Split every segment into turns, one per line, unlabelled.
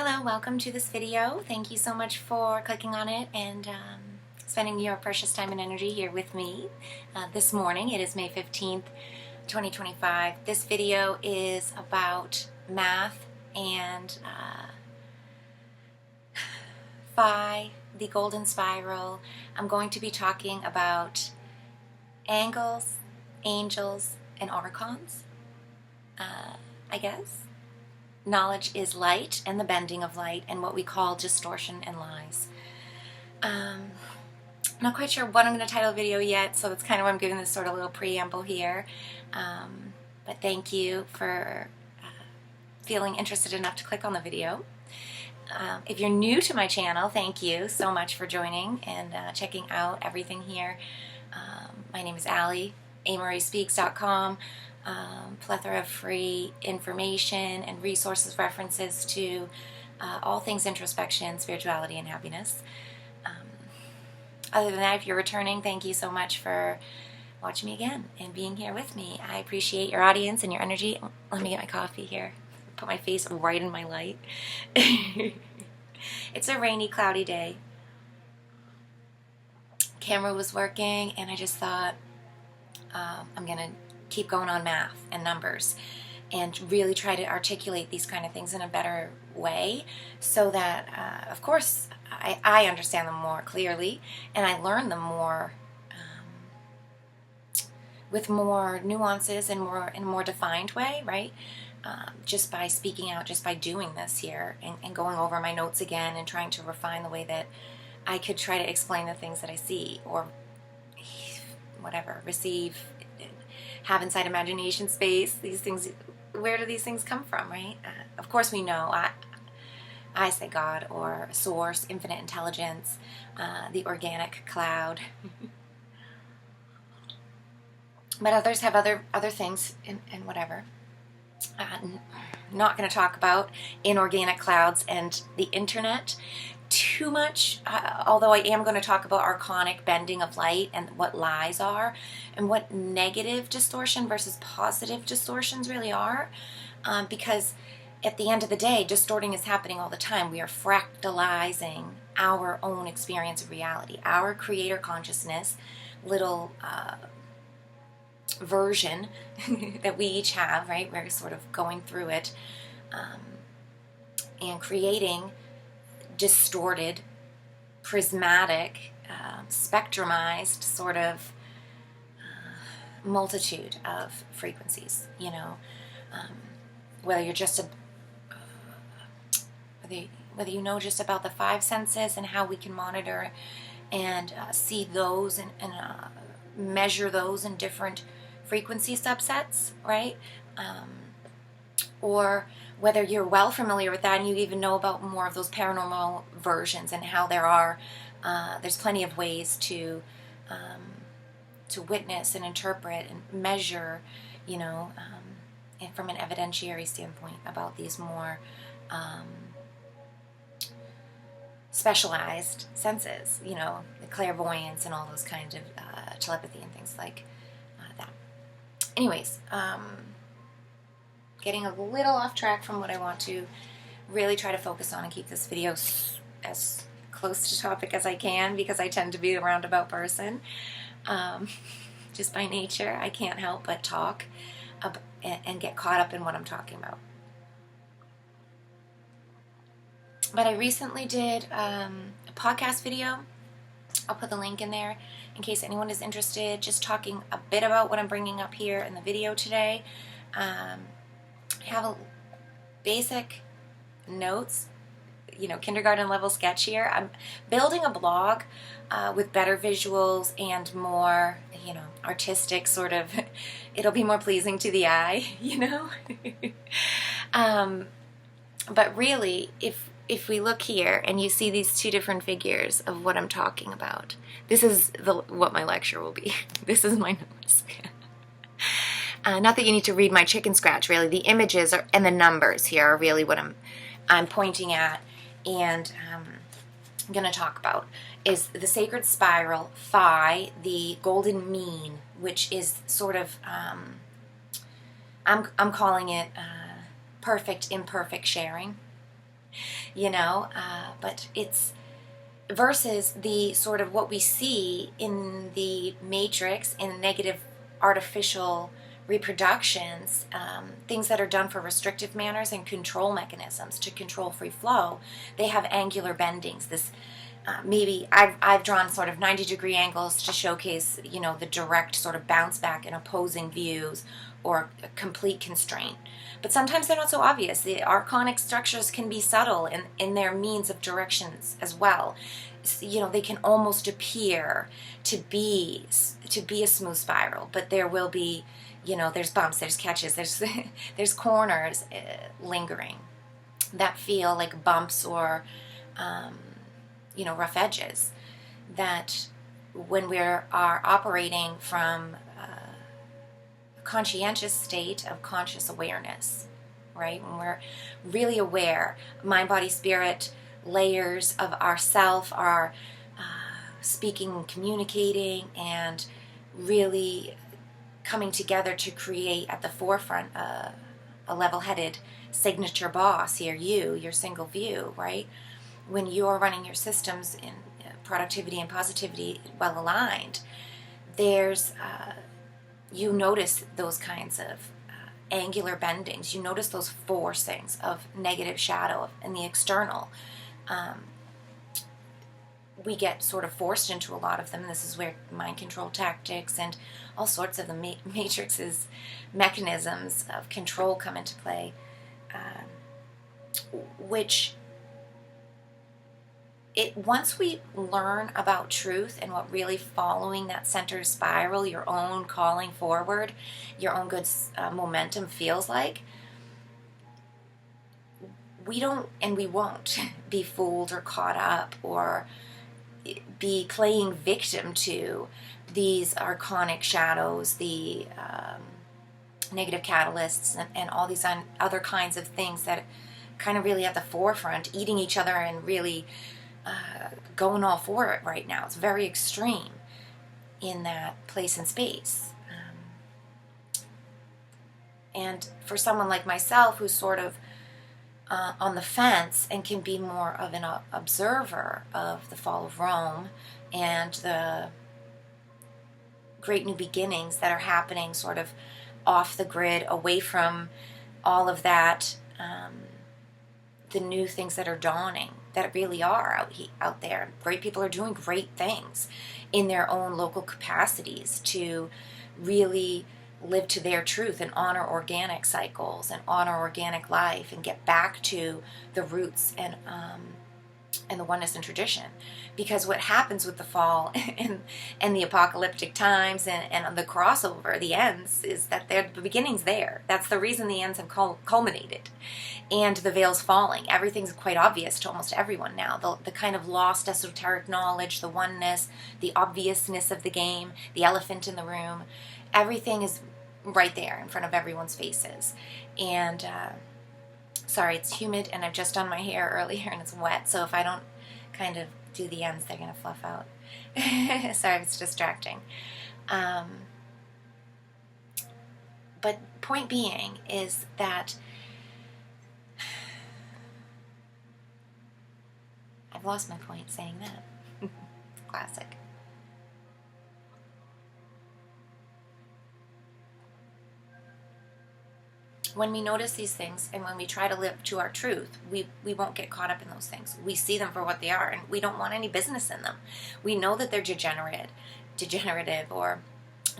Hello, welcome to this video. Thank you so much for clicking on it and spending your precious time and energy here with me this morning. It is May 15th, 2025. This video is about math and phi, the golden spiral. I'm going to be talking about angles, angels, and archons, I guess. Knowledge is light and the bending of light and what we call distortion and lies. I'm not quite sure what I'm going to title the video yet, so that's kind of why I'm giving this sort of little preamble here. But thank you for feeling interested enough to click on the video. If you're new to my channel, thank you so much for joining and checking out everything here. My name is a.Marie.Speaks.com. Plethora of free information and resources, references to all things introspection, spirituality, and happiness. Other than that, if you're returning, thank you so much for watching me again and being here with me. I appreciate your audience and your energy. Let me get my coffee here. Put my face right in my light. It's a rainy, cloudy day. Camera was working, and I just thought I'm going to keep going on math and numbers and really try to articulate these kind of things in a better way so that, of course, I understand them more clearly and I learn them more with more nuances and more in a more defined way, right? Just by speaking out, just by doing this here and going over my notes again and trying to refine the way that I could try to explain the things that I see or whatever, receive, have inside imagination space. These things, where do these things come from, right? Of course we know, I say God or source, infinite intelligence, the organic cloud. But others have other things and whatever. Not going to talk about inorganic clouds and the internet too much, although I am going to talk about archonic bending of light and what lies are and what negative distortion versus positive distortions really are, because at the end of the day, distorting is happening all the time. We are fractalizing our own experience of reality, our creator consciousness, little version that we each have, right? We're sort of going through it and creating distorted, prismatic, spectrumized sort of multitude of frequencies, you know, whether you're just whether you know just about the five senses and how we can monitor and see those and measure those in different frequency subsets, right? Or whether you're well familiar with that and you even know about more of those paranormal versions and how there's plenty of ways to witness and interpret and measure, you know, and from an evidentiary standpoint about these more specialized senses, you know, the clairvoyance and all those kinds of telepathy and things like that. Anyways, getting a little off track from what I want to really try to focus on and keep this video as close to topic as I can, because I tend to be a roundabout person. Just by nature, I can't help but talk and get caught up in what I'm talking about. But I recently did a podcast video. I'll put the link in there in case anyone is interested, just talking a bit about what I'm bringing up here in the video today. I have a basic notes, you know, kindergarten level sketch here. I'm building a blog with better visuals and more, you know, artistic sort of, it'll be more pleasing to the eye, you know. But really, if we look here and you see these two different figures of what I'm talking about, this is what my lecture will be. This is my notes. Not that you need to read my chicken scratch, really. The images and the numbers here are really what I'm pointing at and I'm going to talk about is the sacred spiral, phi, the golden mean, which is sort of, I'm calling it perfect imperfect sharing. but it's versus the sort of what we see in the matrix, in negative artificial reproductions, things that are done for restrictive manners and control mechanisms to control free flow. They have angular bendings. This maybe I've drawn sort of 90-degree angles to showcase, the direct sort of bounce back in opposing views or complete constraint. But sometimes they're not so obvious. The archonic structures can be subtle in their means of directions as well. They can almost appear to be a smooth spiral, but there will be, there's bumps, there's catches, there's corners lingering that feel like bumps or rough edges, that when we are operating from a conscientious state of conscious awareness, right? When we're really aware, mind, body, spirit layers of ourself are speaking and communicating and really coming together to create at the forefront a level-headed signature boss here, your single view, right? When you're running your systems in productivity and positivity well aligned, there's you notice those kinds of angular bendings. You notice those forcings of negative shadow in the external. We get sort of forced into a lot of them. This is where mind control tactics and all sorts of the matrix's mechanisms of control come into play, which once we learn about truth and what really following that center spiral, your own calling forward, your own good momentum feels like, we don't and we won't be fooled or caught up or be playing victim to these archonic shadows, the negative catalysts, and all these other kinds of things that kind of really at the forefront, eating each other and really going all for it right now. It's very extreme in that place and space. And for someone like myself who's sort of on the fence and can be more of an observer of the fall of Rome and the great new beginnings that are happening sort of off the grid, away from all of that, the new things that are dawning, that really are out there. Great people are doing great things in their own local capacities to really live to their truth and honor organic cycles and honor organic life and get back to the roots and the oneness and tradition. Because what happens with the fall and the apocalyptic times and the crossover, the ends, is that the beginning's there. That's the reason the ends have culminated. And the veil's falling. Everything's quite obvious to almost everyone now. The kind of lost esoteric knowledge, the oneness, the obviousness of the game, the elephant in the room, everything is right there in front of everyone's faces. And sorry, it's humid and I've just done my hair earlier and it's wet, so if I don't kind of do the ends, they're going to fluff out. Sorry, it's distracting. But point being is that I've lost my point saying that. Classic. When we notice these things and when we try to live to our truth, we won't get caught up in those things. We see them for what they are, and we don't want any business in them. We know that they're degenerative or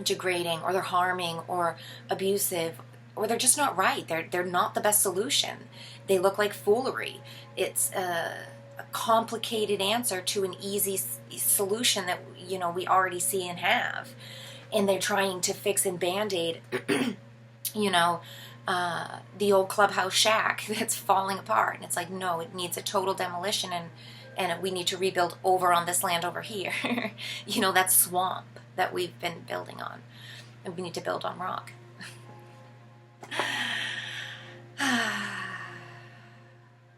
degrading, or they're harming or abusive, or they're just not right. They're not the best solution. They look like foolery. It's a complicated answer to an easy solution that we already see and have, and they're trying to fix and band-aid the old clubhouse shack that's falling apart. And it's like, no, it needs a total demolition, and we need to rebuild over on this land over here. That swamp that we've been building on, and we need to build on rock.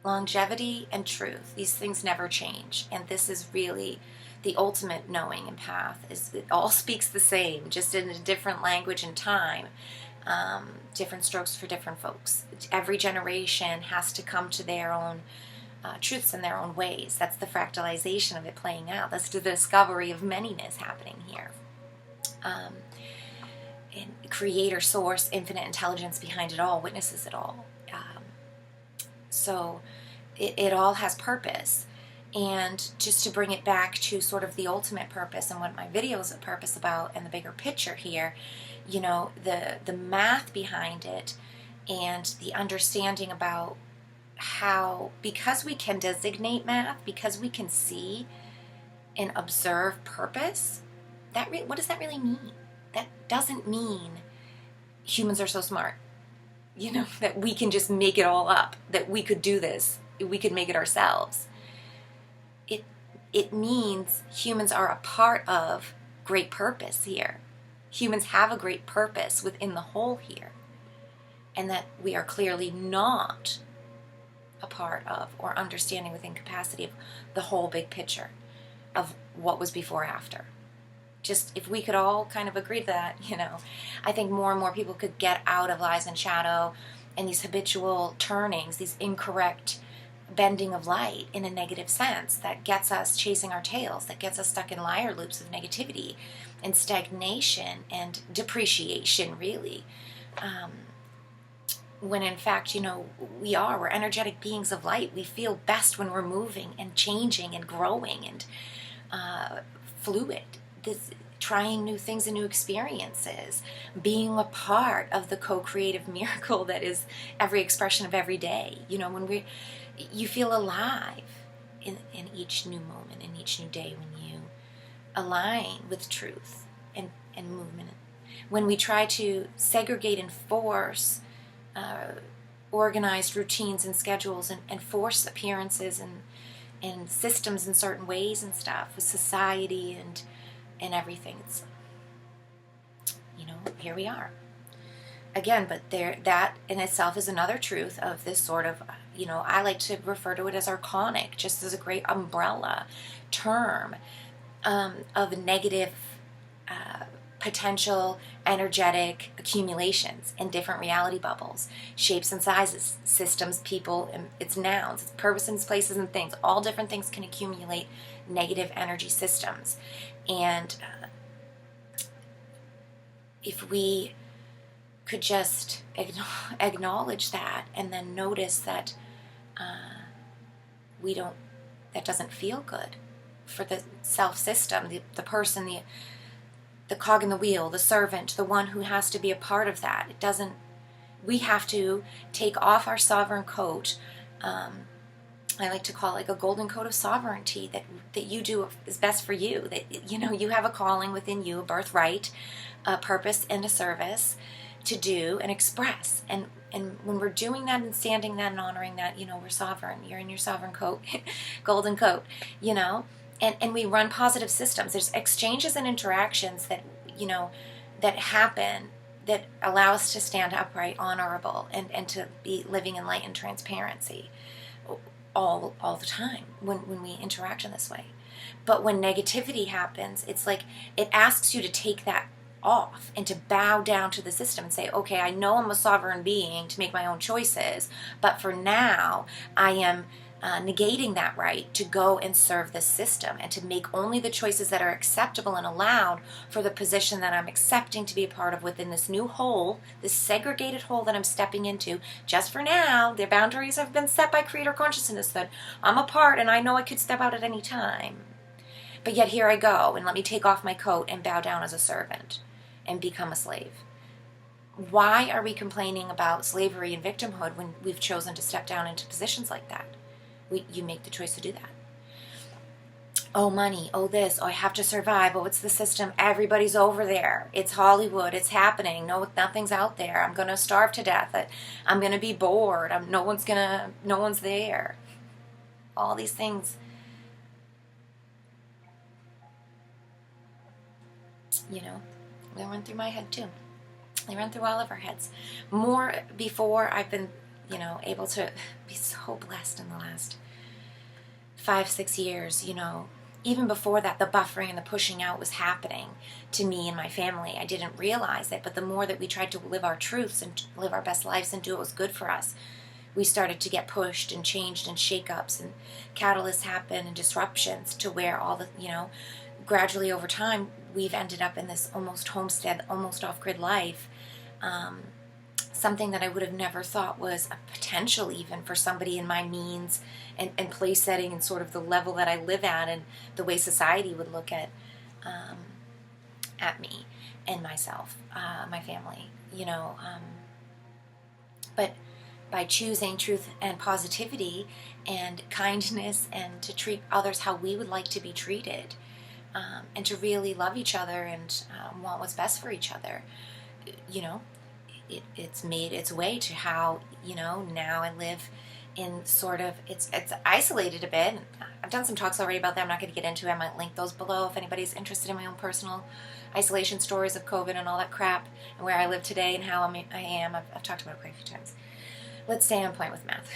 Longevity and truth, these things never change, and this is really the ultimate knowing and path. Is it all speaks the same, just in a different language and time. Different strokes for different folks. Every generation has to come to their own truths in their own ways. That's the fractalization of it playing out. That's the discovery of manyness happening here. And creator, source, infinite intelligence behind it all, witnesses it all. So it all has purpose. And just to bring it back to sort of the ultimate purpose and what my video is a purpose about and the bigger picture here, you know, the math behind it and the understanding about how, because we can designate math, because we can see and observe purpose, what does that really mean? That doesn't mean humans are so smart, you know, that we can just make it all up, that we could do this, we could make it ourselves. It means humans are a part of great purpose here. Humans have a great purpose within the whole here, and that we are clearly not a part of or understanding within capacity of the whole big picture of what was before after. Just if we could all kind of agree to that, you know, I think more and more people could get out of lies and shadow and these habitual turnings, these incorrect bending of light in a negative sense that gets us chasing our tails, that gets us stuck in liar loops of negativity and stagnation and depreciation, really. When in fact, you know, we're energetic beings of light. We feel best when we're moving and changing and growing and fluid. Trying new things and new experiences, being a part of the co-creative miracle that is every expression of every day. You know, when you feel alive in each new moment, in each new day, when you align with truth and movement. When we try to segregate and force organized routines and schedules and force appearances and systems in certain ways and stuff with society and everything, it's, you know, here we are again. But that in itself is another truth of this sort of, you know, I like to refer to it as archonic, just as a great umbrella term of negative potential energetic accumulations in different reality bubbles, shapes and sizes, systems, people, and it's nouns, it's persons, places, and things. All different things can accumulate negative energy systems. And if we could just acknowledge that and then notice that that doesn't feel good for the self system, the person, the cog in the wheel, the servant, the one who has to be a part of that. We have to take off our sovereign coat. I like to call it like a golden coat of sovereignty that you do is best for you. That, you know, you have a calling within you, a birthright, a purpose, and a service to do and express. And when we're doing that and standing that and honoring that, you know, we're sovereign. You're in your sovereign coat, golden coat, you know. And we run positive systems. There's exchanges and interactions that, you know, that happen that allow us to stand upright, honorable, and to be living in light and transparency all the time when we interact in this way. But when negativity happens, it's like it asks you to take that off and to bow down to the system and say, okay, I know I'm a sovereign being to make my own choices, but for now I am negating that right to go and serve the system and to make only the choices that are acceptable and allowed for the position that I'm accepting to be a part of within this new whole, this segregated whole that I'm stepping into. Just for now, their boundaries have been set by creator consciousness that I'm a part and I know I could step out at any time. But yet here I go, and let me take off my coat and bow down as a servant and become a slave. Why are we complaining about slavery and victimhood when we've chosen to step down into positions like that? You make the choice to do that. Oh, money. Oh, this. Oh, I have to survive. Oh, it's the system. Everybody's over there. It's Hollywood. It's happening. No, nothing's out there. I'm going to starve to death. I'm going to be bored. No one's there. All these things. You know, they run through my head too. They run through all of our heads. More before I've been, you know, able to be so blessed in the last 5-6 years, you know. Even before that, the buffering and the pushing out was happening to me and my family. I didn't realize it, but the more that we tried to live our truths and live our best lives and do what was good for us, we started to get pushed and changed and shakeups and catalysts happen and disruptions to where all the, gradually over time, we've ended up in this almost homestead, almost off-grid life. Something that I would have never thought was a potential even for somebody in my means and place setting and sort of the level that I live at and the way society would look at me and myself, my family, but by choosing truth and positivity and kindness and to treat others how we would like to be treated, and to really love each other and want what's best for each other, it's made its way to how, now I live in sort of, it's isolated a bit. I've done some talks already about that. I'm not going to get into it. I might link those below if anybody's interested in my own personal isolation stories of COVID and all that crap and where I live today and how I am. I've talked about it quite a few times. Let's stay on point with math.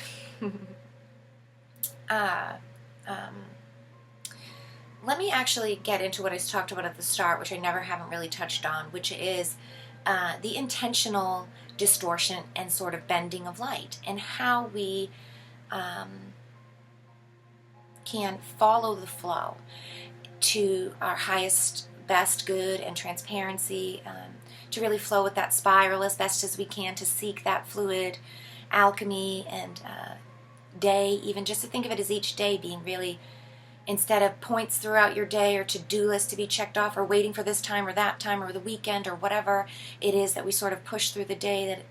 Let me actually get into what I talked about at the start, which I haven't really touched on, which is the intentional distortion and sort of bending of light, and how we can follow the flow to our highest, best good and transparency, to really flow with that spiral as best as we can, to seek that fluid alchemy and day, even just to think of it as each day being really, instead of points throughout your day or to-do list to be checked off or waiting for this time or that time or the weekend or whatever it is that we sort of push through the day, that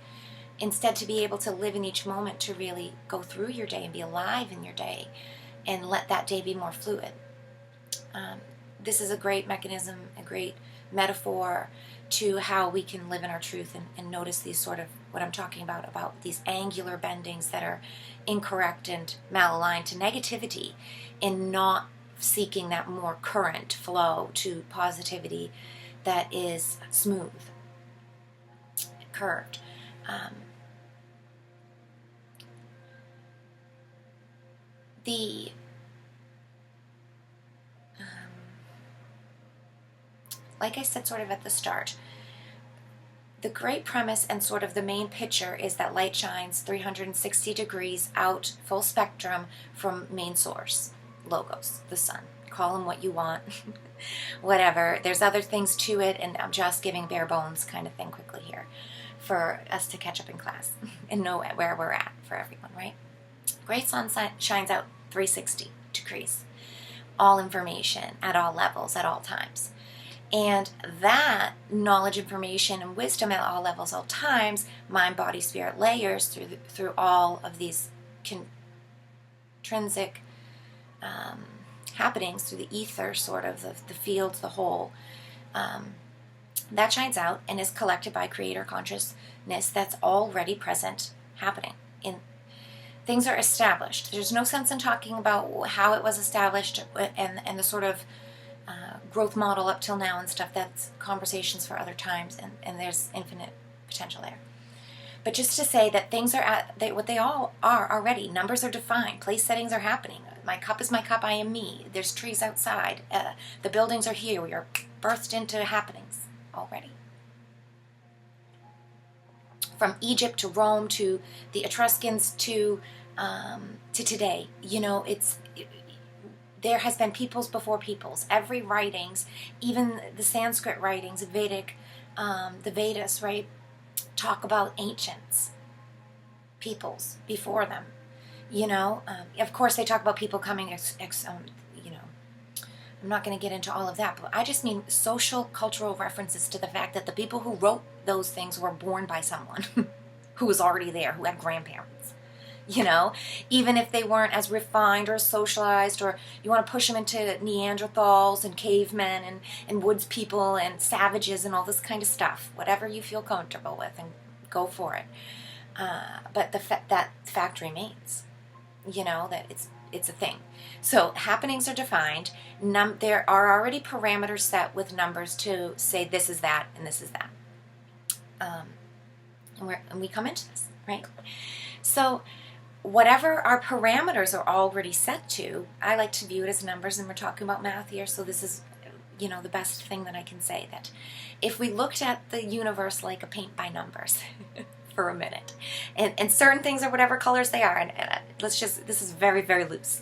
instead to be able to live in each moment, to really go through your day and be alive in your day and let that day be more fluid. This is a great mechanism, a great metaphor to how we can live in our truth and notice these sort of, what I'm talking about these angular bendings that are incorrect and malaligned to negativity, and not seeking that more current flow to positivity that is smooth, curved. Like I said sort of at the start, the great premise and sort of the main picture is that light shines 360 degrees out, full spectrum, from main source, logos, the sun. Call them what you want, whatever. There's other things to it, and I'm just giving bare bones kind of thing quickly here for us to catch up in class and know where we're at for everyone, right? Great sun shines out 360 degrees. All information at all levels, at all times. And that knowledge, information, and wisdom at all levels, all times, mind, body, spirit layers through all of these intrinsic happenings through the ether, sort of the fields, the whole. That shines out and is collected by creator consciousness that's already present, happening. Things are established. There's no sense in talking about how it was established and the sort of growth model up till now and stuff. That's conversations for other times, and there's infinite potential there. But just to say that things are what they all are already. Numbers are defined. Place settings are happening. My cup is my cup. I am me. There's trees outside. The buildings are here. We are birthed into happenings already. From Egypt to Rome to the Etruscans to today, there has been peoples before peoples. Every writings, even the Sanskrit writings, Vedic, the Vedas, right, talk about ancients, peoples before them. Of course they talk about people coming, I'm not going to get into all of that, but I just mean social, cultural references to the fact that the people who wrote those things were born by someone who was already there, who had grandparents. Even if they weren't as refined or socialized, or you want to push them into Neanderthals and cavemen and woods people and savages and all this kind of stuff, whatever you feel comfortable with, and go for it. But that fact remains, that it's a thing. So happenings are defined. There are already parameters set with numbers to say this is that and this is that. And we come into this, right? So whatever our parameters are already set to, I like to view it as numbers, and we're talking about math here, so this is, the best thing that I can say, that if we looked at the universe like a paint by numbers for a minute. And certain things are whatever colors they are. And this is very, very loose.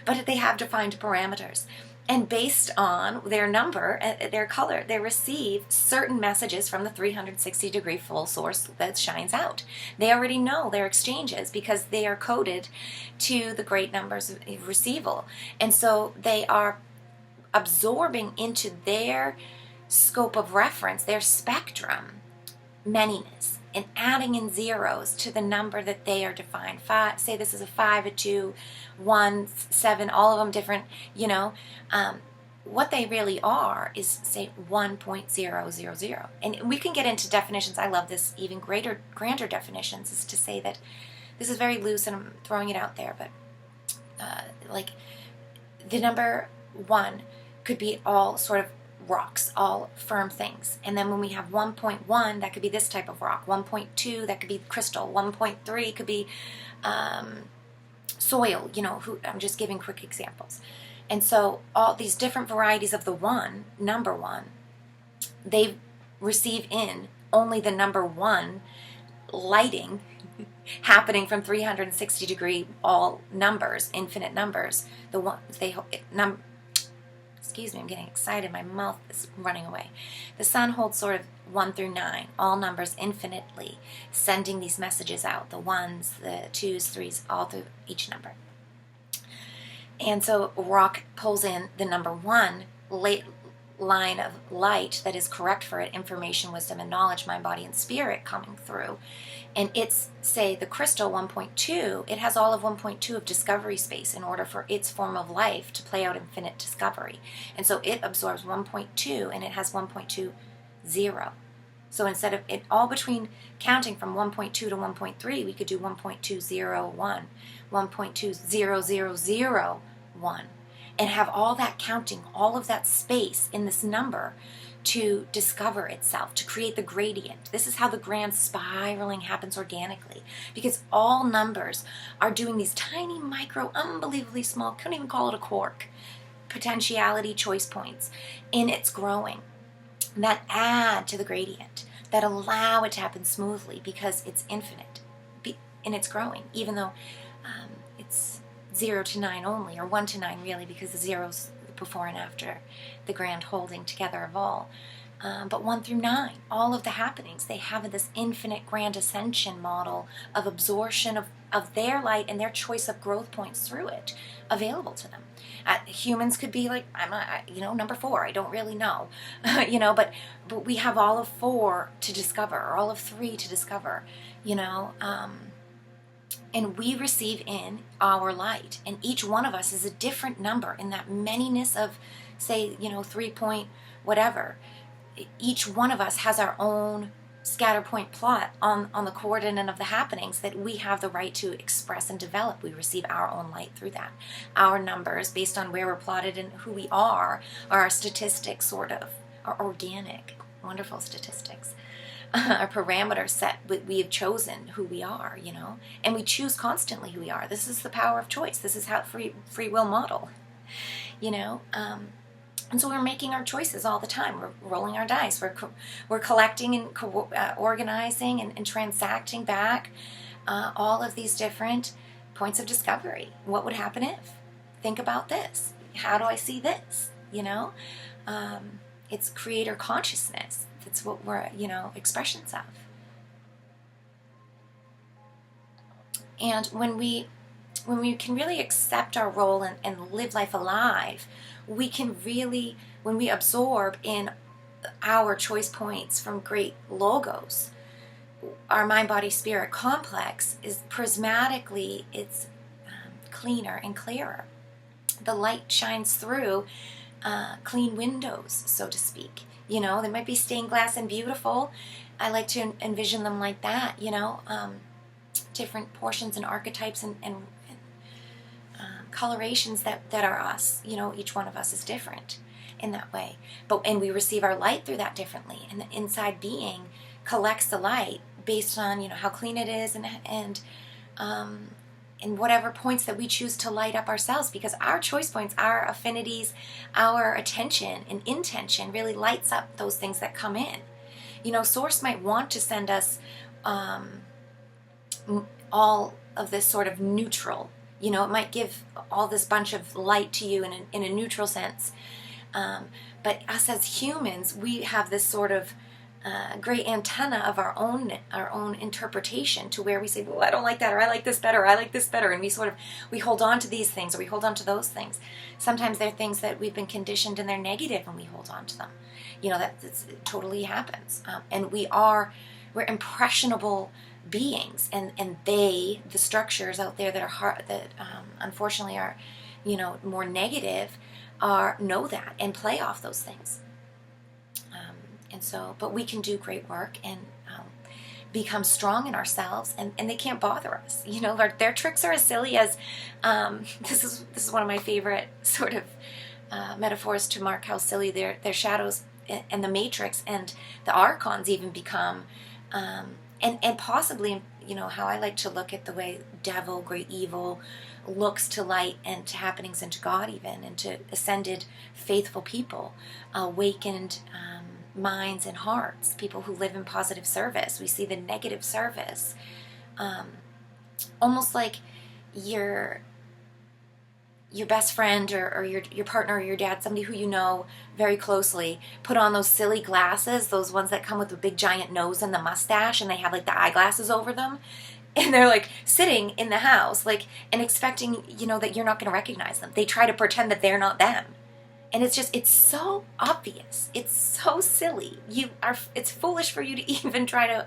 But they have defined parameters. And based on their number, their color, they receive certain messages from the 360-degree full source that shines out. They already know their exchanges because they are coded to the great numbers of receival. And so they are absorbing into their scope of reference, their spectrum, manyness, and adding in zeros to the number that they are defined. Say this is a 5, a 2, 1, 7, all of them different, what they really are is, say, 1.000. And we can get into definitions. I love this, even grander definitions, is to say that this is very loose and I'm throwing it out there, but like the number 1 could be all sort of rocks, all firm things. And then when we have 1.1, that could be this type of rock. 1.2, that could be crystal. 1.3 could be soil, I'm just giving quick examples. And so all these different varieties of the number 1, they receive in only the number 1 lighting happening from 360-degree all numbers, infinite numbers. Excuse me, I'm getting excited. My mouth is running away. The sun holds sort of 1 through 9, all numbers infinitely, sending these messages out, the 1s, the 2s, 3s, all through each number. And so rock pulls in the number 1 line of light that is correct for it, information, wisdom, and knowledge, mind, body, and spirit coming through. And it's, say, the crystal 1.2, it has all of 1.2 of discovery space in order for its form of life to play out infinite discovery. And so it absorbs 1.2 and it has 1.20. So instead of it all between counting from 1.2 to 1.3, we could do 1.201, 1.20001, and have all that counting, all of that space in this number to discover itself, to create the gradient. This is how the grand spiraling happens organically, because all numbers are doing these tiny, micro, unbelievably small, couldn't even call it a quark, potentiality choice points in its growing that add to the gradient, that allow it to happen smoothly because it's infinite in its growing, even though it's 0 to 9 only, or 1 to 9 really, because the zeros before and after the grand holding together of all. But 1 through 9, all of the happenings, they have this infinite grand ascension model of absorption of their light and their choice of growth points through it available to them. Humans could be like, number 4, I don't really know, but we have all of 4 to discover, or all of 3 to discover, and we receive in our light, and each one of us is a different number in that manyness of, say, 3 point whatever. Each one of us has our own scatter point plot on the coordinate of the happenings that we have the right to express and develop. We receive our own light through that. Our numbers, based on where we're plotted and who we are our statistics, sort of, our organic, wonderful statistics. Our parameter set, we have chosen who we are, and we choose constantly who we are. This is the power of choice. This is how free will model, and so we're making our choices all the time. We're rolling our dice. We're collecting and organizing and transacting back all of these different points of discovery. What would happen if? Think about this. How do I see this? It's creator consciousness. That's what we're, expressions of. And when we can really accept our role and live life alive, we can really, when we absorb in our choice points from great logos, our mind, body, spirit complex is prismatically, it's cleaner and clearer. The light shines through clean windows, so to speak. They might be stained glass and beautiful. I like to envision them like that, different portions and archetypes and colorations that are us. Each one of us is different in that way. And we receive our light through that differently. And the inside being collects the light based on, how clean it is and whatever points that we choose to light up ourselves, because our choice points, our affinities, our attention and intention really lights up those things that come in. You know, Source might want to send us all of this sort of neutral. You know, it might give all this bunch of light to you in a neutral sense. But us as humans, we have this sort of great antenna of our own interpretation, to where we say, well, I don't like that, or I like this better, or I like this better, and we hold on to these things, or we hold on to those things. Sometimes they're things that we've been conditioned and they're negative, and we hold on to them. You know, it totally happens. And we're impressionable beings, and the structures out there that are unfortunately are, you know, more negative, know that and play off those things. And so, but we can do great work and become strong in ourselves, and they can't bother us. You know, their tricks are as silly as this is one of my favorite sort of metaphors to mark how silly their shadows and the matrix and the archons even become, and possibly, you know, how I like to look at the way devil, great evil, looks to light and to happenings and to God even, and to ascended faithful people, awakened minds and hearts, people who live in positive service. We see the negative service, almost like your best friend or your partner or your dad, somebody who you know very closely, put on those silly glasses, those ones that come with the big giant nose and the mustache, and they have like the eyeglasses over them, and they're like sitting in the house, like, and expecting, you know, that you're not going to recognize them. They try to pretend that they're not them. And it's so obvious. It's so silly. It's foolish for you to even try to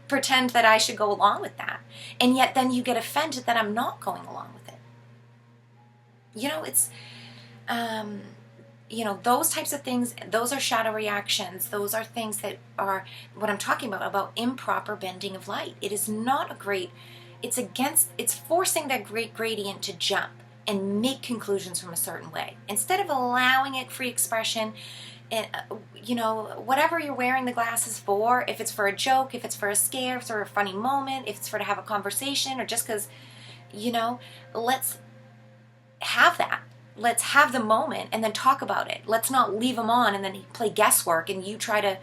pretend that I should go along with that. And yet then you get offended that I'm not going along with it. You know, it's, you know, those types of things, those are shadow reactions. Those are things that are what I'm talking about improper bending of light. It is not a great, it's forcing that great gradient to jump and make conclusions from a certain way, instead of allowing it free expression. And you know, whatever you're wearing the glasses for, if it's for a joke, if it's for a scare, if it's for a funny moment, if it's for to have a conversation, or just because, you know, let's have that. Let's have the moment and then talk about it. Let's not leave them on and then play guesswork, and you try to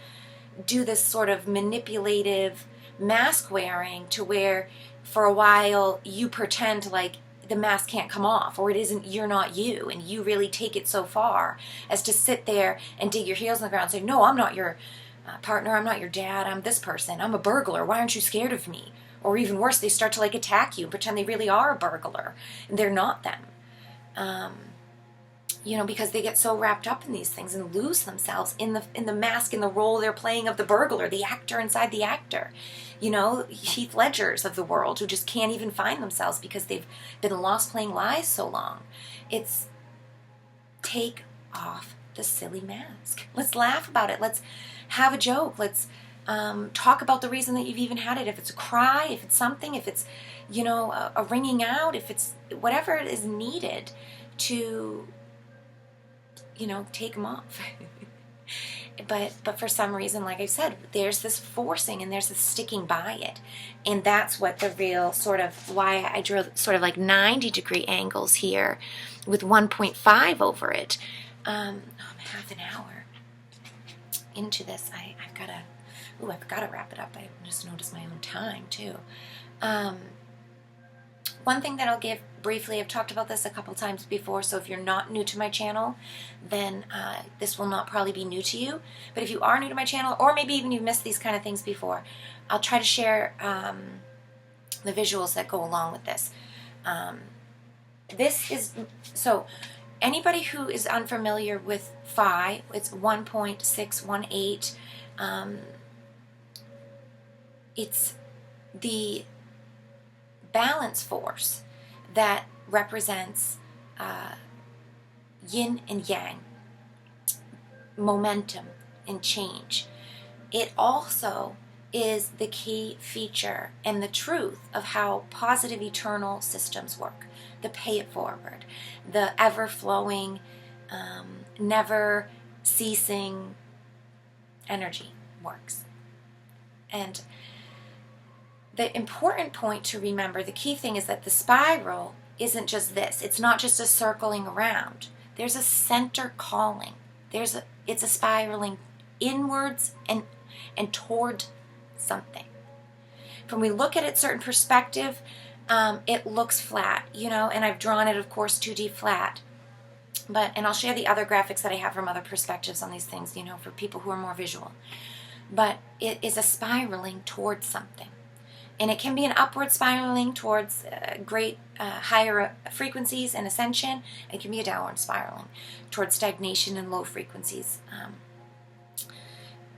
do this sort of manipulative mask wearing, to where for a while you pretend like the mask can't come off, or you're not you, and you really take it so far as to sit there and dig your heels in the ground and say, no, I'm not your partner, I'm not your dad, I'm this person, I'm a burglar, why aren't you scared of me? Or even worse, they start to like attack you and pretend they really are a burglar and they're not them. You know, because they get so wrapped up in these things and lose themselves in the mask, in the role they're playing of the burglar, the actor inside the actor. You know, Heath Ledgers of the world, who just can't even find themselves because they've been lost playing lies so long. It's take off the silly mask. Let's laugh about it. Let's have a joke. Let's talk about the reason that you've even had it. If it's a cry, if it's something, if it's, you know, a ringing out, if it's whatever is needed to, you know, take them off. But for some reason, like I said, there's this forcing and there's this sticking by it. And that's what the real sort of, why I drew sort of like 90-degree angles here with 1.5 over it. I'm half an hour into this. I've got to wrap it up. I just noticed my own time too. One thing that I'll give briefly, I've talked about this a couple times before, so if you're not new to my channel, then this will not probably be new to you. But if you are new to my channel, or maybe even you've missed these kind of things before, I'll try to share the visuals that go along with this. This is, so anybody who is unfamiliar with phi, it's 1.618. It's the balance force that represents yin and yang, momentum and change. It also is the key feature and the truth of how positive eternal systems work. The pay it forward, the ever-flowing, never ceasing energy works. And the important point to remember, the key thing, is that the spiral isn't just this. It's not just a circling around. There's a center calling. It's a spiraling inwards and and toward something. When we look at it certain perspective, it looks flat, you know, and I've drawn it, of course, 2D flat. And I'll share the other graphics that I have from other perspectives on these things, you know, for people who are more visual. But it is a spiraling towards something. And it can be an upward spiraling towards great higher frequencies and ascension. It can be a downward spiraling towards stagnation and low frequencies.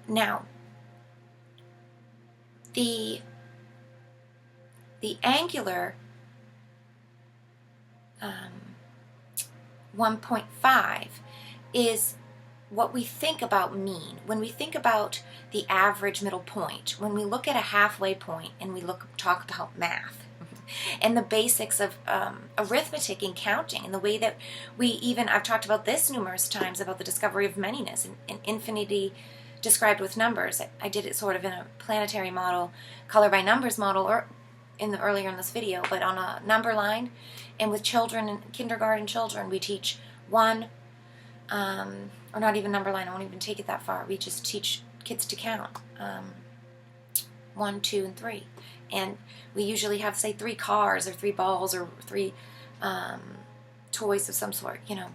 Now, the angular 1.5 is what we think about mean. When we think about the average middle point, when we look at a halfway point and we talk about math and the basics of arithmetic and counting, and the way that I've talked about this numerous times, about the discovery of manyness and infinity described with numbers. I did it sort of in a planetary model, color by numbers model, or earlier in this video, but on a number line. And with children, and kindergarten children, we teach one, or not even number line, I won't even take it that far. We just teach kids to count 1, 2, and 3. And we usually have, say, 3 cars or 3 balls or 3 toys of some sort, you know.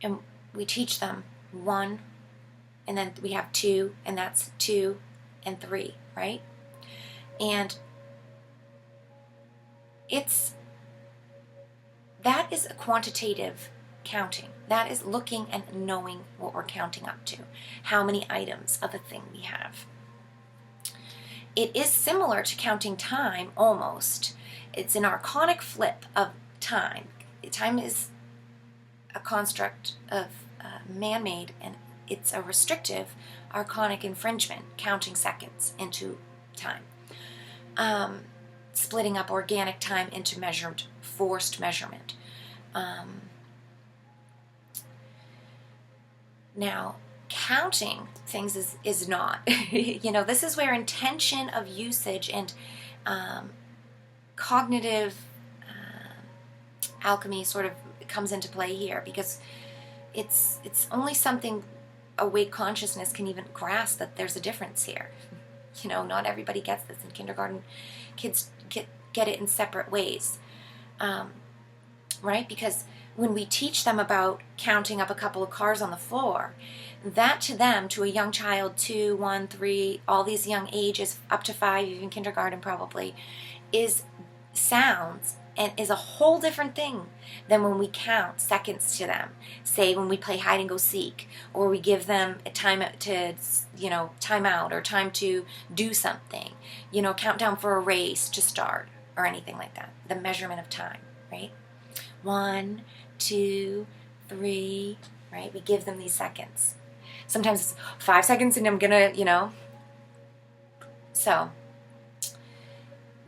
And we teach them 1, and then we have 2, and that's 2 and 3, right? And that is a quantitative counting. That is looking and knowing what we're counting up to, how many items of a thing we have. It is similar to counting time, almost. It's an archonic flip of time. Time is a construct of man-made, and it's a restrictive archonic infringement, counting seconds into time. Splitting up organic time into forced measurement. Now, counting things is not. You know, this is where intention of usage and cognitive alchemy sort of comes into play here, because it's only something awake consciousness can even grasp, that there's a difference here. You know, not everybody gets this. In kindergarten, kids get it in separate ways, right? Because when we teach them about counting up a couple of cars on the floor, that to them, to a young child, 2, 1, 3, all these young ages, up to 5, even kindergarten probably, sounds and is a whole different thing than when we count seconds to them. Say when we play hide and go seek, or we give them a time to, you know, time out, or time to do something, you know, countdown for a race to start, or anything like that. The measurement of time, right? 1, 2, 3, right? We give them these seconds. Sometimes it's 5 seconds and I'm gonna, you know. So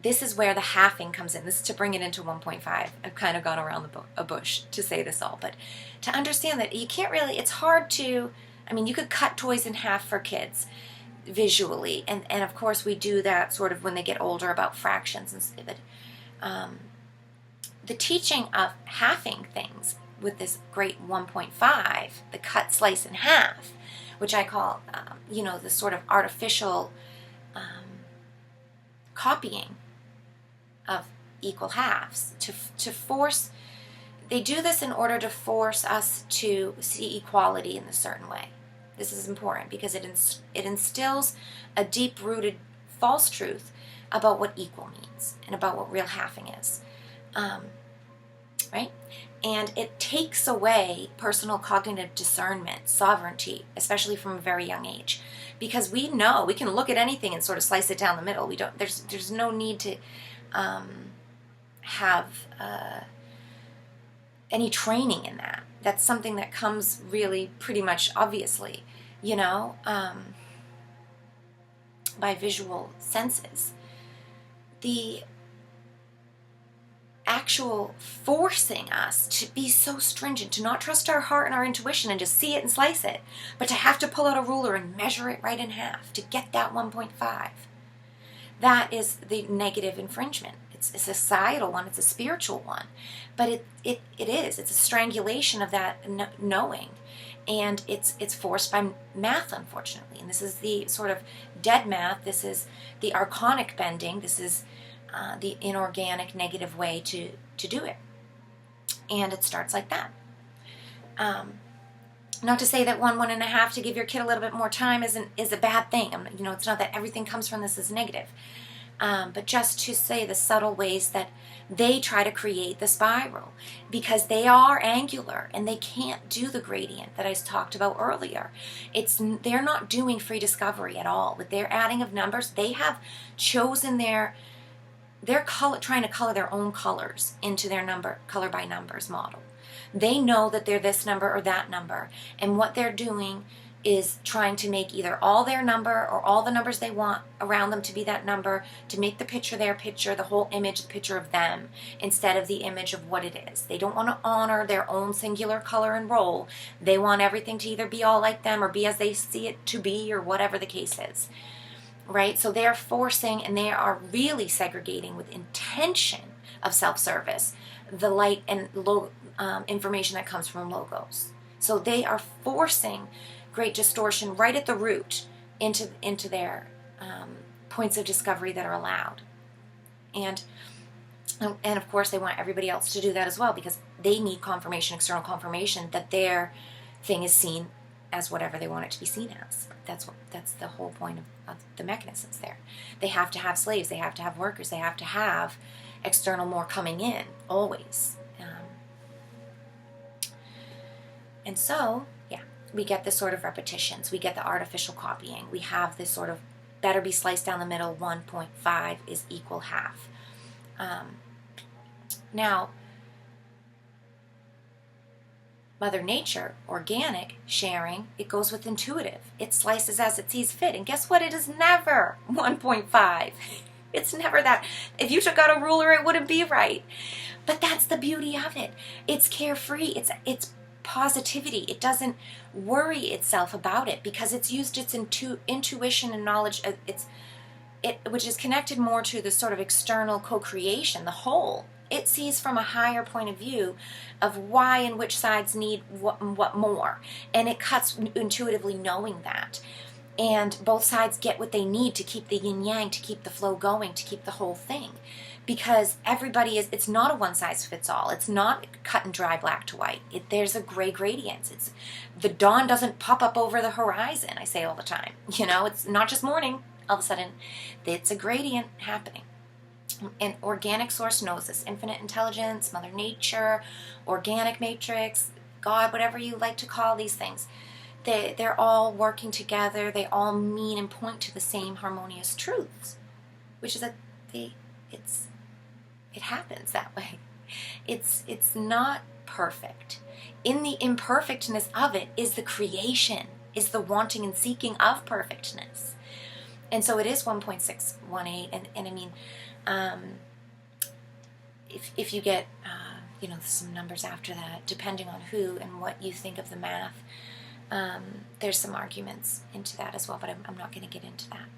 this is where the halving comes in. This is to bring it into 1.5. I've kind of gone around a bush to say this all, but to understand that you can't really, it's hard to, I mean, you could cut toys in half for kids visually, and of course we do that sort of when they get older about fractions and stuff, but the teaching of halving things with this great 1.5, the cut slice in half, which I call, you know, this sort of artificial copying of equal halves, to force, they do this in order to force us to see equality in a certain way. This is important because it instills a deep-rooted false truth about what equal means and about what real halving is, right? And it takes away personal cognitive discernment, sovereignty, especially from a very young age, because we know we can look at anything and sort of slice it down the middle. We don't. There's no need to have any training in that. That's something that comes really pretty much obviously, you know, by visual senses. The actual forcing us to be so stringent, to not trust our heart and our intuition and just see it and slice it, but to have to pull out a ruler and measure it right in half to get that 1.5. That is the negative infringement. It's a societal one, it's a spiritual one, but it's a strangulation of that knowing. And it's forced by math, unfortunately. And this is the sort of dead math. This is the archonic bending. This is the inorganic negative way to do it. And it starts like that. Not to say that 1.5 to give your kid a little bit more time is a bad thing. You know, it's not that everything comes from this is negative. But just to say the subtle ways that they try to create the spiral, because they are angular and they can't do the gradient that I talked about earlier. They're not doing free discovery at all. With their adding of numbers, they have chosen they're trying to color their own colors into their color by numbers model. They know that they're this number or that number, and what they're doing is trying to make either all their number or all the numbers they want around them to be that number, to make the picture their picture, the whole image the picture of them, instead of the image of what it is. They don't want to honor their own singular color and role. They want everything to either be all like them or be as they see it to be, or whatever the case is. Right? So they're forcing, and they are really segregating with intention of self-service, the light and information that comes from logos. So they are forcing great distortion right at the root into their points of discovery that are allowed. And of course they want everybody else to do that as well, because they need confirmation, external confirmation, that their thing is seen as whatever they want it to be seen as. That's the whole point of the mechanisms there. They have to have slaves, they have to have workers, they have to have external more coming in, always. And so, yeah, we get this sort of repetitions. We get the artificial copying. We have this sort of better be sliced down the middle, 1.5 is equal half. Now, Mother Nature, organic sharing, it goes with intuitive. It slices as it sees fit. And guess what? It is never 1.5. It's never that. If you took out a ruler, it wouldn't be right. But that's the beauty of it. It's carefree. It's positivity. It doesn't worry itself about it, because it's used its intuition and knowledge, which is connected more to the sort of external co-creation, the whole. It sees from a higher point of view of why and which sides need what more, and it cuts intuitively knowing that. And both sides get what they need to keep the yin-yang, to keep the flow going, to keep the whole thing. Because it's not a one-size-fits-all. It's not cut and dry, black to white. There's a gray gradient. The dawn doesn't pop up over the horizon, I say all the time. You know, it's not just morning, all of a sudden. It's a gradient happening. And organic source knows this. Infinite intelligence, Mother Nature, organic matrix, God, whatever you like to call these things. They're all working together. They all mean and point to the same harmonious truths, which is that it happens that way. It's not perfect. In the imperfectness of it is the creation, is the wanting and seeking of perfectness. And so it is 1.618, and I mean, if you get some numbers after that, depending on who and what you think of the math, there's some arguments into that as well, but I'm not going to get into that.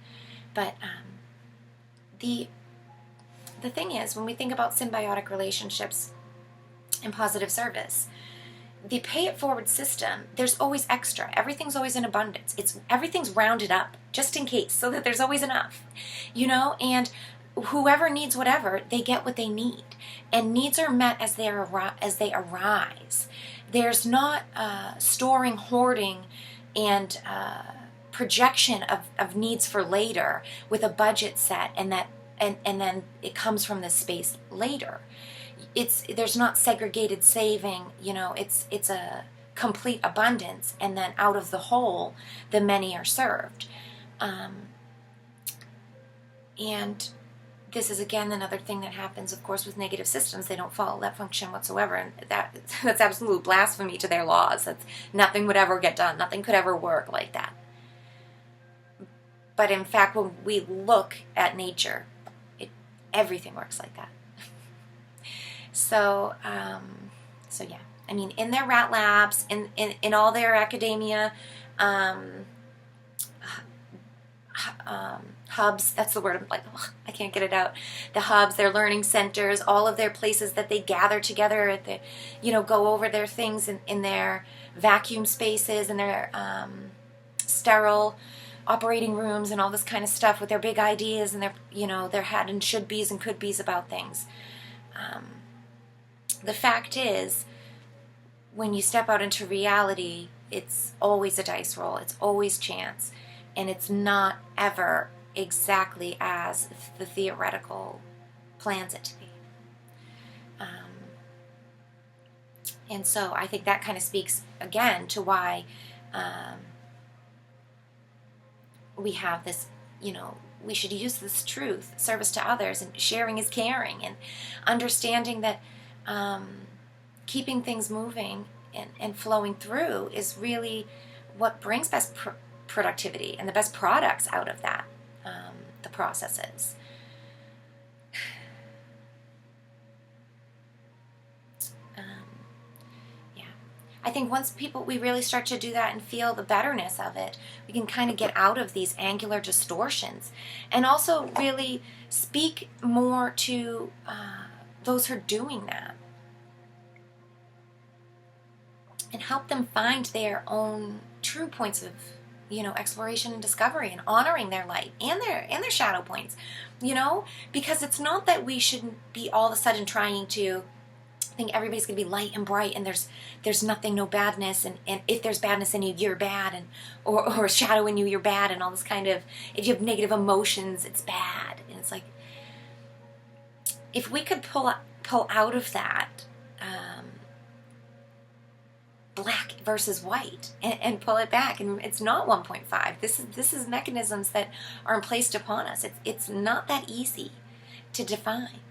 But the thing is, when we think about symbiotic relationships and positive service, the pay it forward system, there's always extra. Everything's always in abundance. Everything's rounded up just in case, so that there's always enough, and whoever needs whatever, they get what they need, and needs are met as they arise. There's not storing, hoarding, and projection of needs for later with a budget set, and then it comes from this space later. There's not segregated saving. It's a complete abundance, and then out of the whole, the many are served. And this is, again, another thing that happens, of course, with negative systems. They don't follow that function whatsoever, and that's absolute blasphemy to their laws. Nothing would ever get done. Nothing could ever work like that. But in fact, when we look at nature, everything works like that. So yeah. I mean, in their rat labs, in all their academia, hubs, that's the word, I'm like, ugh, I can't get it out. The hubs, their learning centers, all of their places that they gather together at the, go over their things in their vacuum spaces and their sterile operating rooms and all this kind of stuff with their big ideas and their had and should be's and could be's about things. The fact is, when you step out into reality, it's always a dice roll, it's always chance, and it's not ever exactly as the theoretical plans it to be. And so I think that kind of speaks again to why we have this, we should use this truth, service to others, and sharing is caring, and understanding that keeping things moving and flowing through is really what brings best productivity and the best products out of that, the processes. I think once we really start to do that and feel the betterness of it, we can kind of get out of these angular distortions, and also really speak more to those who are doing that, and help them find their own true points of, exploration and discovery, and honoring their light and their shadow points, because it's not that we shouldn't be all of a sudden trying to think everybody's going to be light and bright and there's nothing, no badness, and if there's badness in you, you're bad, and or shadow in you, you're bad, and all this kind of, if you have negative emotions, it's bad. And it's like, if we could pull out of that black versus white and pull it back, and it's not 1.5. This is mechanisms that are placed upon us. It's not that easy to define.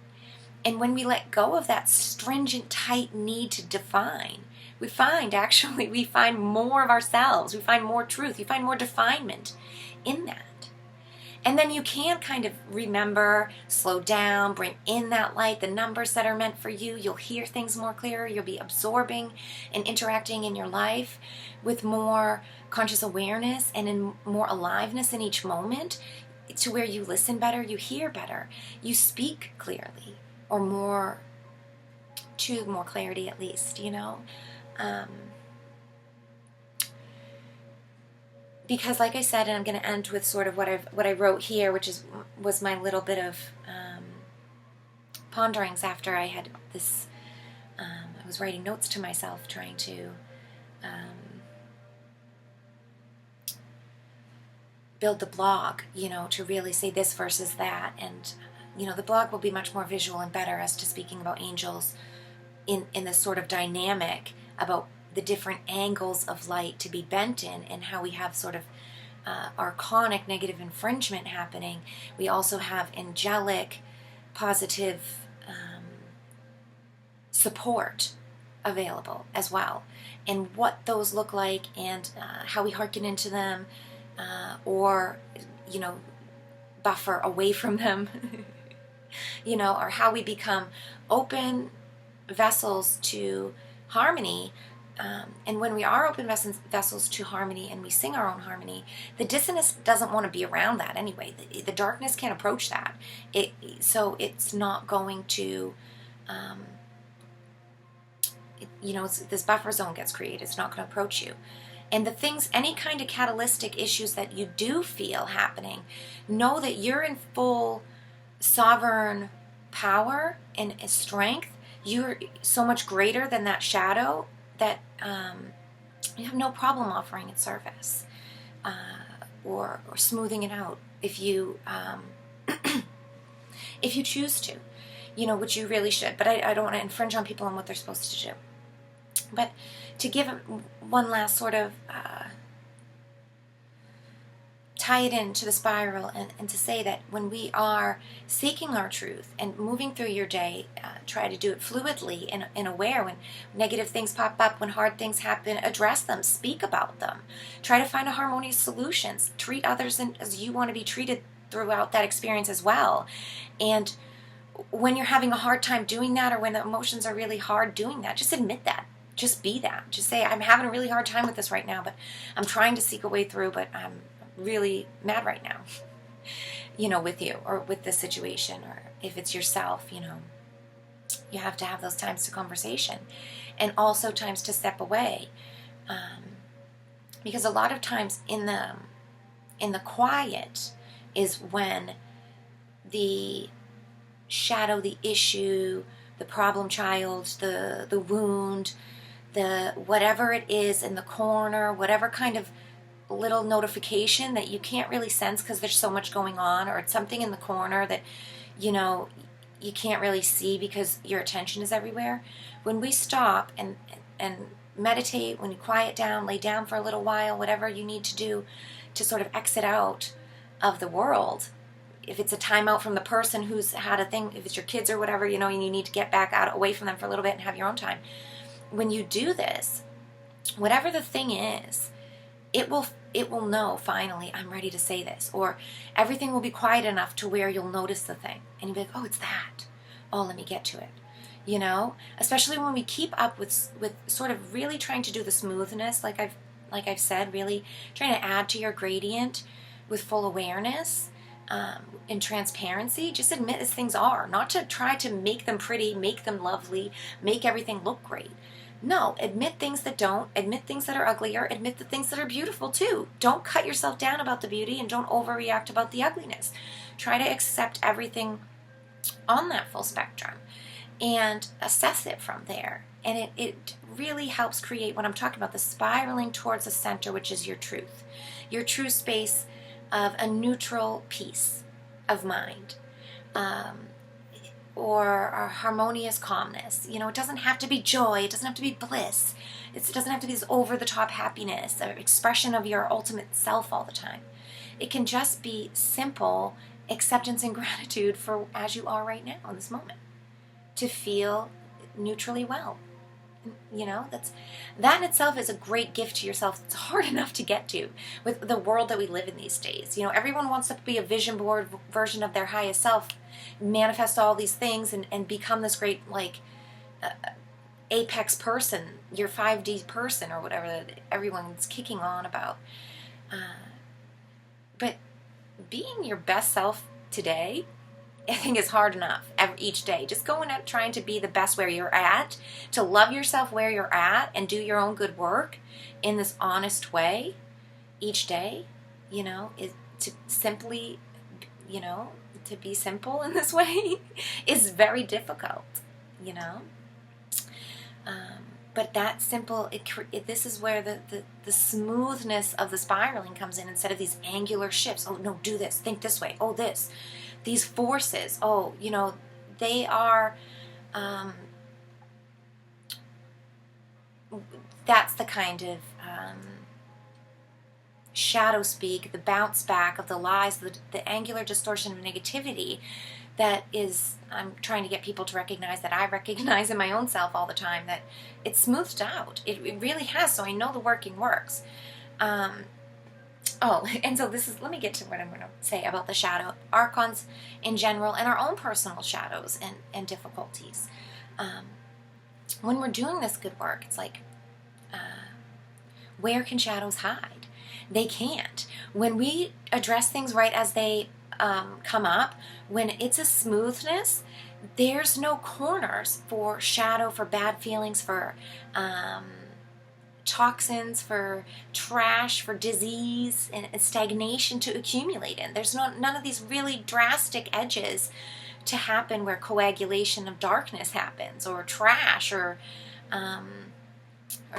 And when we let go of that stringent, tight need to define, we find more of ourselves. We find more truth. You find more definement in that. And then you can kind of remember, slow down, bring in that light, the numbers that are meant for you. You'll hear things more clearer. You'll be absorbing and interacting in your life with more conscious awareness and in more aliveness in each moment, to where you listen better, you hear better, you speak clearly, or more clarity at least, because like I said, and I'm going to end with sort of what I wrote here, which was my little bit of ponderings after I had this, I was writing notes to myself, trying to build the blog, to really say this versus that, and the blog will be much more visual and better as to speaking about angels in this sort of dynamic about the different angles of light to be bent in, and how we have sort of archonic negative infringement happening. We also have angelic positive support available as well, and what those look like, and how we hearken into them, or buffer away from them. Or how we become open vessels to harmony. And when we are open vessels to harmony, and we sing our own harmony, the dissonance doesn't want to be around that anyway. The darkness can't approach that. So it's not going to, this buffer zone gets created. It's not going to approach you. And the things, any kind of catalytic issues that you do feel happening, know that you're in full sovereign power and strength. You're so much greater than that shadow that you have no problem offering its service, or smoothing it out if you if you choose to, which you really should. But I don't want to infringe on people on what they're supposed to do. But to give one last sort of tie it into the spiral, and to say that when we are seeking our truth and moving through your day, try to do it fluidly and aware. When negative things pop up, when hard things happen, address them, speak about them. Try to find a harmonious solutions. Treat others as you want to be treated throughout that experience as well. And when you're having a hard time doing that, or when the emotions are really hard doing that, just admit that. Just be that. Just say, I'm having a really hard time with this right now, but I'm trying to seek a way through, but I'm really mad right now. with you or with the situation, or if it's yourself, you have to have those times to conversation, and also times to step away, because a lot of times in the quiet is when the shadow, the issue, the problem child, the wound, the whatever it is in the corner, whatever kind of little notification that you can't really sense because there's so much going on, or it's something in the corner that you can't really see because your attention is everywhere. When we stop and meditate, when you quiet down, lay down for a little while, whatever you need to do to sort of exit out of the world, if it's a timeout from the person who's had a thing, if it's your kids or whatever, and you need to get back out away from them for a little bit and have your own time. When you do this, whatever the thing is, it will know, finally, I'm ready to say this. Or everything will be quiet enough to where you'll notice the thing. And you'll be like, oh, it's that. Oh, let me get to it. Especially when we keep up with sort of really trying to do the smoothness, like I've said, really trying to add to your gradient with full awareness, and transparency. Just admit as things are, not to try to make them pretty, make them lovely, make everything look great. No, admit things that don't, admit things that are uglier, admit the things that are beautiful too. Don't cut yourself down about the beauty, and don't overreact about the ugliness. Try to accept everything on that full spectrum and assess it from there. And it really helps create what I'm talking about, the spiraling towards the center, which is your true space of a neutral peace of mind. Or a harmonious calmness. It doesn't have to be joy. It doesn't have to be bliss. It doesn't have to be this over-the-top happiness or expression of your ultimate self all the time. It can just be simple acceptance and gratitude for as you are right now in this moment. To feel neutrally well. That in itself is a great gift to yourself. It's hard enough to get to with the world that we live in these days. Everyone wants to be a vision board version of their highest self, manifest all these things, and become this great, apex person, your 5D person, or whatever that everyone's kicking on about. But being your best self today, I think is hard enough each day. Just going out trying to be the best where you're at, to love yourself where you're at, and do your own good work in this honest way each day, is to simply, to be simple in this way is very difficult, But that simple, this is where the smoothness of the spiraling comes in, instead of these angular shifts. Oh, no, do this, think this way, oh, this. These forces, they are, that's the kind of shadow speak, the bounce back of the lies, the angular distortion of negativity that is, I'm trying to get people to recognize, that I recognize in my own self all the time, that it's smoothed out. It really has, so I know the working works. And so let me get to what I'm going to say about the shadow, archons in general, and our own personal shadows and difficulties. When we're doing this good work, it's like, where can shadows hide? They can't. When we address things right as they come up, when it's a smoothness, there's no corners for shadow, for bad feelings, for toxins, for trash, for disease and stagnation to accumulate in. There's none of these really drastic edges to happen where coagulation of darkness happens, or trash, or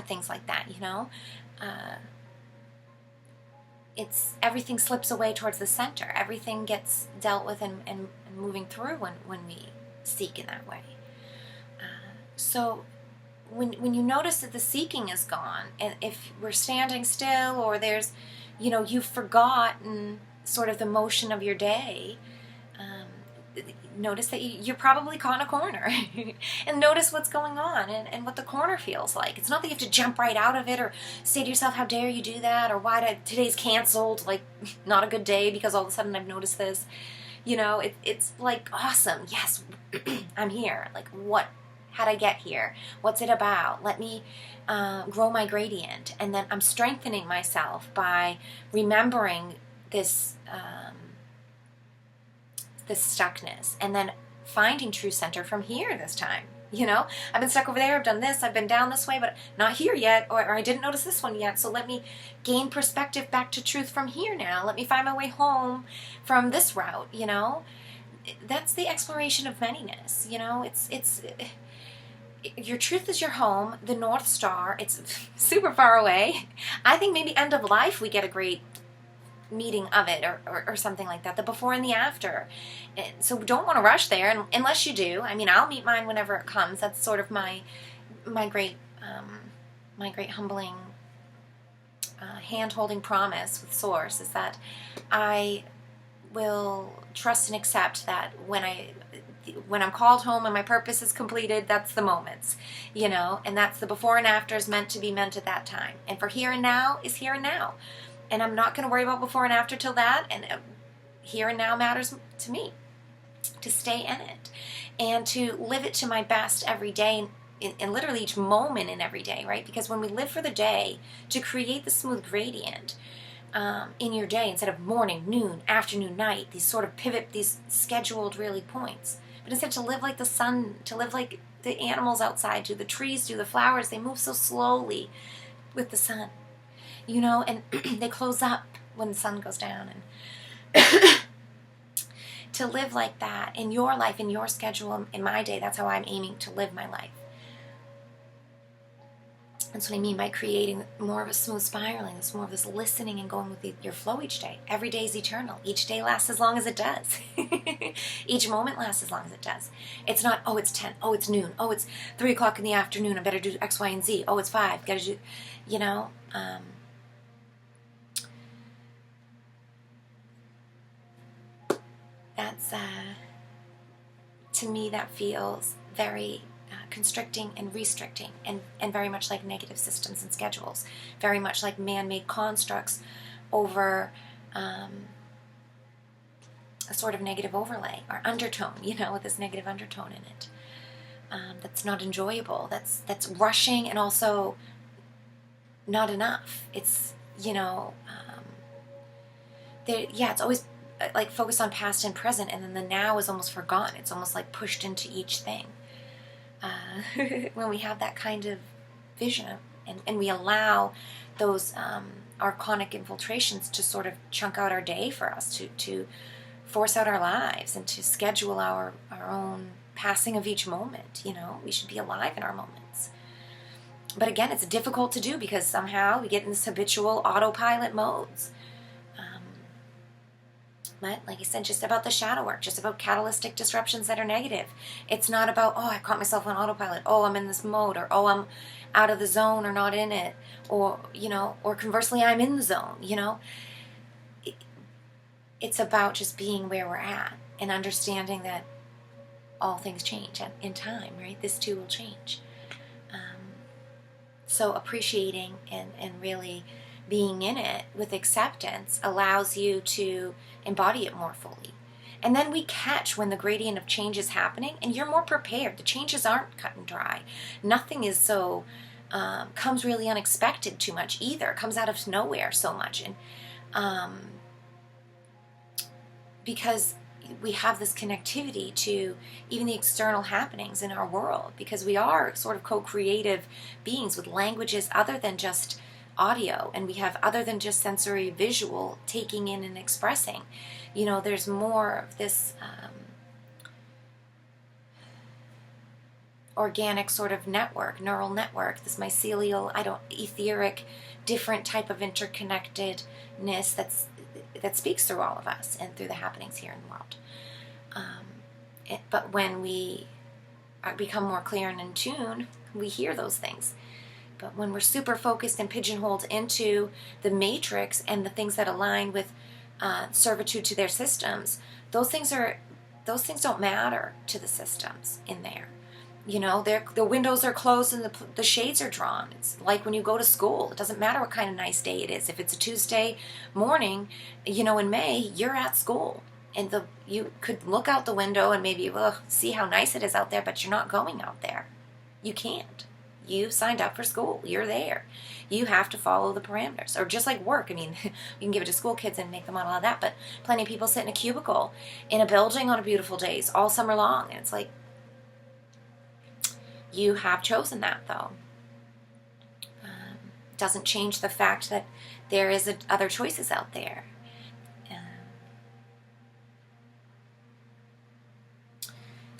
things like that. It's everything slips away towards the center. Everything gets dealt with and moving through when we seek in that way. So when you notice that the seeking is gone, and if we're standing still, or there's, you've forgotten sort of the motion of your day, notice that you're probably caught in a corner and notice what's going on and what the corner feels like. It's not that you have to jump right out of it or say to yourself, how dare you do that, or today's canceled, like not a good day because all of a sudden I've noticed this. It's like, awesome, yes, I'm here. Like, how'd I get here? What's it about? Let me grow my gradient. And then I'm strengthening myself by remembering this this stuckness, and then finding true center from here this time. You know, I've been stuck over there, I've done this, I've been down this way, but not here yet, or I didn't notice this one yet, so let me gain perspective back to truth from here now. Let me find my way home from this route, you know. That's the exploration of manyness, you know. It's your truth is your home, the North Star. It's super far away. I think maybe end of life we get a great meeting of it, or something like that, the before and the after. So don't want to rush there, unless you do. I mean, I'll meet mine whenever it comes. That's sort of my great humbling hand-holding promise with Source, is that I will trust and accept that when I'm called home and my purpose is completed, that's the moments, you know, and that's the before and after is meant to be meant at that time. And for here and now is here and now. And I'm not going to worry about before and after till that. And here and now matters to me, to stay in it and to live it to my best every day, in literally each moment in every day, right? Because when we live for the day, to create the smooth gradient in your day, instead of morning, noon, afternoon, night, these sort of pivot, these scheduled really points, but instead to live like the sun, to live like the animals outside do, the trees do, the flowers, they move so slowly with the sun, you know, and they close up when the sun goes down. And to live like that in your life, in your schedule, in my day, that's how I'm aiming to live my life. That's what I mean by creating more of a smooth spiraling. It's more of this listening and going with your flow each day. Every day is eternal. Each day lasts as long as it does. Each moment lasts as long as it does. It's not, oh, it's 10. Oh, it's noon. Oh, it's 3 o'clock in the afternoon. I better do X, Y, and Z. Oh, it's 5. Gotta do, you know. That's, to me, that feels very constricting and restricting, and very much like negative systems and schedules, very much like man-made constructs over a sort of negative overlay or undertone, you know, with this negative undertone in it. That's not enjoyable. That's rushing and also not enough. It's, you know, it's always like focused on past and present, and then the now is almost forgotten. It's almost like pushed into each thing. When we have that kind of vision, and we allow those archonic infiltrations to sort of chunk out our day for us, to force out our lives, and to schedule our own passing of each moment. You know, we should be alive in our moments. But again, it's difficult to do because somehow we get in this habitual autopilot modes. But like I said, just about the shadow work, just about catalytic disruptions that are negative. It's not about, oh, I caught myself on autopilot. Oh, I'm in this mode, or oh, I'm out of the zone or not in it, or, you know, or conversely, I'm in the zone, you know. It's about just being where we're at and understanding that all things change in time, right? This too will change. So appreciating and really being in it with acceptance allows you to embody it more fully. And then we catch when the gradient of change is happening, and you're more prepared. The changes aren't cut and dry. Nothing is so, comes really unexpected too much either. It comes out of nowhere so much. And because we have this connectivity to even the external happenings in our world, because we are sort of co-creative beings with languages other than just audio, and we have other than just sensory visual taking in and expressing. You know, there's more of this organic sort of network, neural network, this mycelial, etheric, different type of interconnectedness that speaks through all of us and through the happenings here in the world. But when we become more clear and in tune, we hear those things. But when we're super focused and pigeonholed into the matrix and the things that align with servitude to their systems, those things don't matter to the systems in there. You know, the windows are closed and the shades are drawn. It's like when you go to school. It doesn't matter what kind of nice day it is. If it's a Tuesday morning, you know, in May, you're at school. And you could look out the window and maybe see how nice it is out there, but you're not going out there. You can't. You signed up for school. You're there. You have to follow the parameters. Or just like work. I mean, you can give it to school kids and make them model all that, but plenty of people sit in a cubicle in a building on a beautiful days all summer long. And it's like, you have chosen that, though. Doesn't change the fact that there is other choices out there.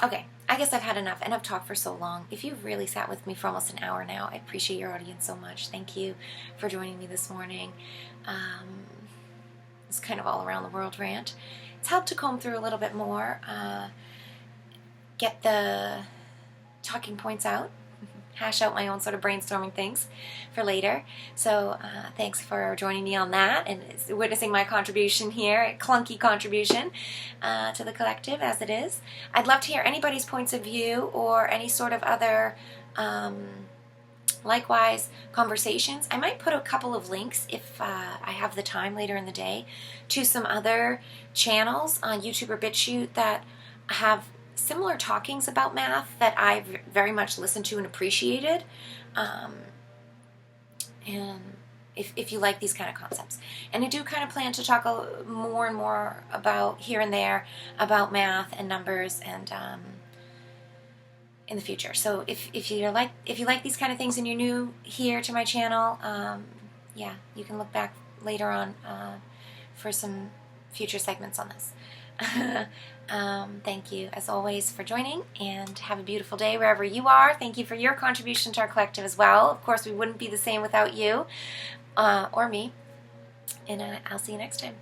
Okay, I guess I've had enough, and I've talked for so long. If you've really sat with me for almost an hour now, I appreciate your audience so much. Thank you for joining me this morning. It's kind of all around the world rant. It's helped to comb through a little bit more, get the talking points out, hash out my own sort of brainstorming things for later. So thanks for joining me on that and witnessing my contribution here, a clunky contribution to the collective as it is. I'd love to hear anybody's points of view or any sort of other likewise conversations. I might put a couple of links if I have the time later in the day to some other channels on YouTube or BitChute that have similar talkings about math that I've very much listened to and appreciated. And if you like these kind of concepts. And I do kind of plan to talk more and more about here and there about math and numbers and in the future. So if you like these kind of things and you're new here to my channel, yeah, you can look back later on for some future segments on this. Thank you as always for joining, and have a beautiful day wherever you are. Thank you for your contribution to our collective as well. Of course, we wouldn't be the same without you or me, and I'll see you next time.